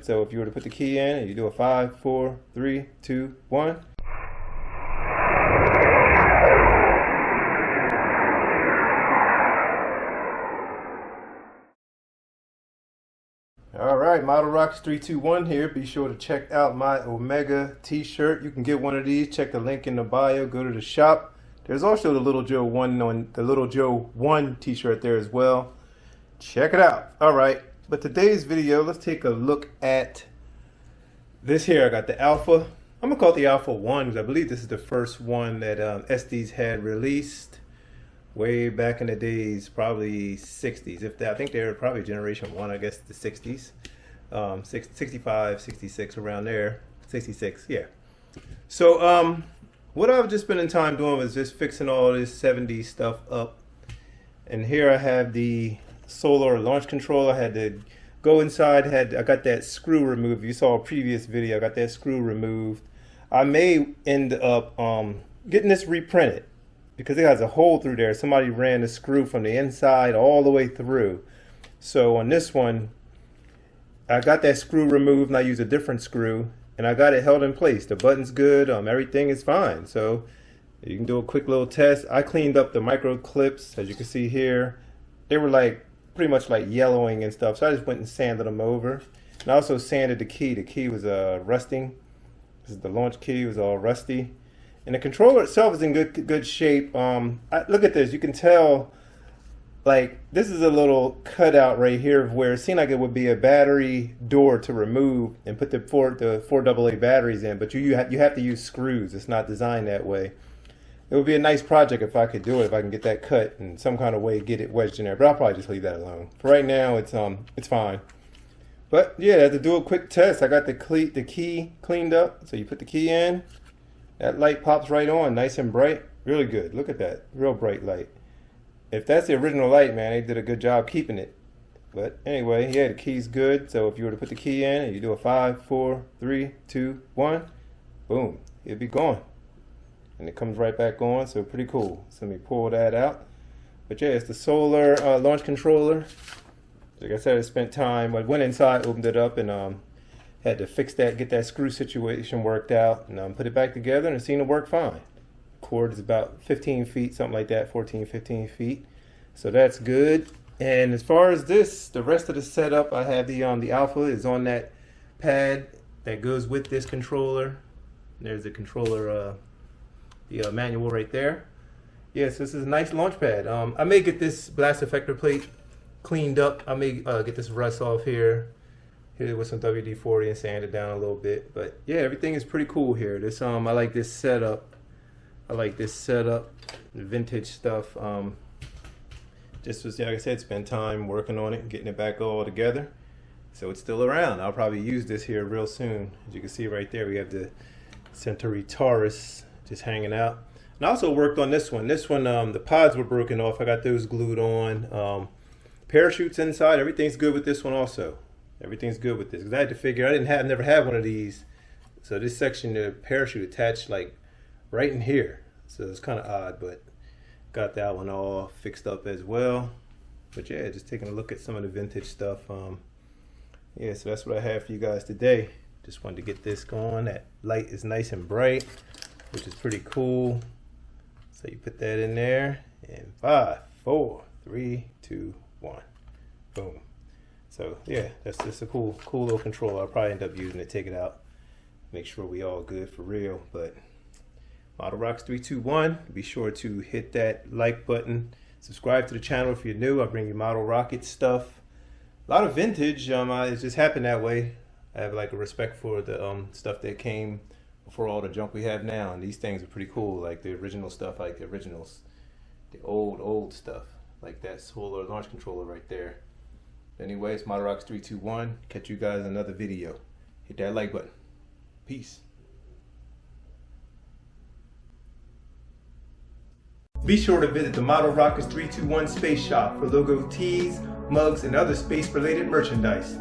So if you were to put the key in and you do a 5, 4, 3, 2, 1. Alright, Model Rocks 321 here. Be sure to check out my Omega t-shirt. You can get one of these. Check the link in the bio. Go to the shop. There's also the Little Joe 1 on the Little Joe 1 t-shirt there as well. Check it out. Alright, but today's video, let's take a look at this here. I got the Alpha. I'm going to call it the Alpha 1 because I believe this is the first one that Estes had released way back in the days, probably 60s. If they, I think they're probably generation 1, I guess the 60s. 65, 66, around there. 66, yeah. So what I've just been in time doing was just fixing all this 70s stuff up. And here I have the Solar Launch Controller. I had to go inside, I got that screw removed. You saw a previous video, I got that screw removed. I may end up getting this reprinted because it has a hole through there. Somebody ran the screw from the inside all the way through. So on this one, I got that screw removed and I used a different screw and I got it held in place. The button's good, everything is fine. So you can do a quick little test. I cleaned up the micro clips, as you can see here. They were like pretty much like yellowing and stuff, so I just went and sanded them over. And I also sanded the key. The key was rusting. This is the launch key, it was all rusty. And the controller itself is in good shape. Look at this, you can tell like this is a little cutout right here where it seemed like it would be a battery door to remove and put the four AA batteries in, but you have to use screws. It's not designed that way. It would be a nice project if I could do it, if I can get that cut in some kind of way, get it wedged in there. But I'll probably just leave that alone. For right now, it's fine. But yeah, I had to do a quick test. I got the key cleaned up. So you put the key in, that light pops right on, nice and bright, really good. Look at that, real bright light. If that's the original light, man, they did a good job keeping it. But anyway, yeah, the key's good. So if you were to put the key in and you do a 5, 4, 3, 2, 1, boom, it'd be gone. And it comes right back on, so pretty cool. So let me pull that out. But yeah, it's the Solar Launch Controller. Like I said, I spent time, I went inside, opened it up, and had to fix that, get that screw situation worked out, and put it back together, and it seemed to work fine. Cord is about 15 feet, something like that, 14, 15 feet. So that's good. And as far as this, the rest of the setup, I have the Alpha is on that pad that goes with this controller. There's the controller, the manual right there. Yes, this is a nice launch pad. I may get this blast effector plate cleaned up. I may get this rust off here with some WD-40 and sand it down a little bit. But yeah, everything is pretty cool here. This I like this setup. The vintage stuff. Just was, like I said, spend time working on it, getting it back all together. So it's still around. I'll probably use this here real soon. As you can see right there, we have the Centauri Taurus just hanging out. And I also worked on this one. This one, the pods were broken off. I got those glued on. Parachutes inside. Everything's good with this one also. Everything's good with this. Because I had to figure, never had one of these. So this section, the parachute attached like right in here. So it's kind of odd, but got that one all fixed up as well. But yeah, just taking a look at some of the vintage stuff. Yeah, so that's what I have for you guys today. Just wanted to get this going. That light is nice and bright, which is pretty cool. So you put that in there, and 5, 4, 3, 2, 1, boom. So yeah, that's just a cool little controller. I'll probably end up using it, take it out, make sure we all good for real. But Model Rocks 321, be sure to hit that like button, subscribe to the channel if you're new. I bring you model rocket stuff, a lot of vintage. It just happened that way. I have like a respect for the stuff that came before all the junk we have now, and these things are pretty cool, like the original stuff, like the originals, the old stuff, like that Solar Launch Controller right there. Anyways, Model Rocks 321, catch you guys in another video. Hit that like button. Peace. Be sure to visit the Model Rockets 321 Space Shop for logo tees, mugs, and other space-related merchandise.